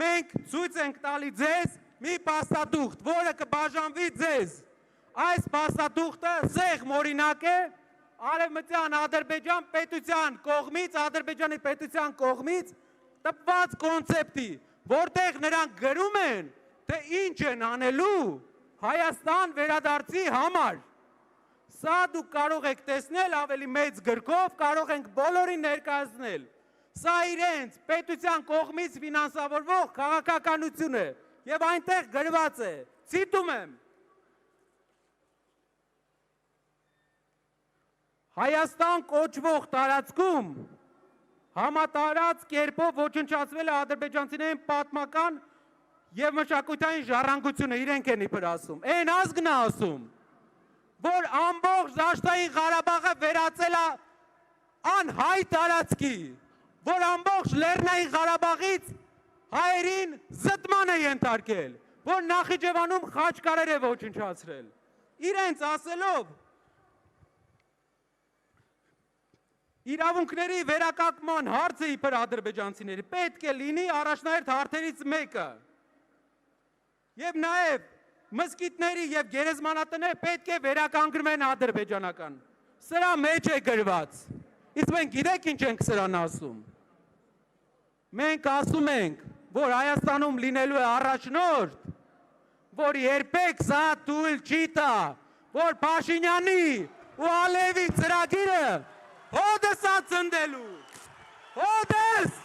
մենք ցույց ենք տալի ձեզ մի փաստաթուղթ, որը կբաժանվի ձեզ։ Այս փաստաթուղթը սեղմ օրինակ է Արևմտյան Ադրբեջան պետության կողմից, Ադրբեջանի պետության կողմից տպված կոնցեպտի, որտեղ նրանք գրում են, թե ինչ են անելու Հայաստան վերադարձի համար։ Սա դուք կարող եք տեսնել ավելի մեծ գրքով, կարող ենք բոլորին ներկայացնել։ Սա իրենց պետության կողմից ֆինանսավորվող քաղաքականություն է եւ այնտեղ գրված է, ցիտում եմ. Հայաստան կոչվող տարածքում համատարած կերպով ոչնչացվել է ադրբեջանցիներին պատմական եւ մշակութային ժառանգությունը, իրենք են իբր ասում։ Այն ազգն է ասում, որ ամբողջ Դաշտային Ղարաբաղը վերածել է անհայ տարածքի, որ ամբողջ Լեռնային Ղարաբաղից հայերին զտման է ենթարկել, որ Նախիջևանում խաչկարեր է ոչնչացրել։ Իրենց ասելով իրավունքների վերականգնման հարցը իբր ադրբեջանցիների պետք է լինի առաջնահերթ հարցերից մեկը։ Եվ նաև մզկիթների եւ գերեզմանատները պետք է վերականգնվեն ադրբեջանական։ Սրա մեջ է գրված։ Իսկ մենք գիտեք ինչ ենք սրան ասում։ Մենք ասում ենք, որ Հայաստանում լինելու է առաջնորդ, որ երբեք սա թույլ չի տա, որ Փաշինյանի ու Ալիևի ծրագիրը հոդս է ցնդելու։ Հոդս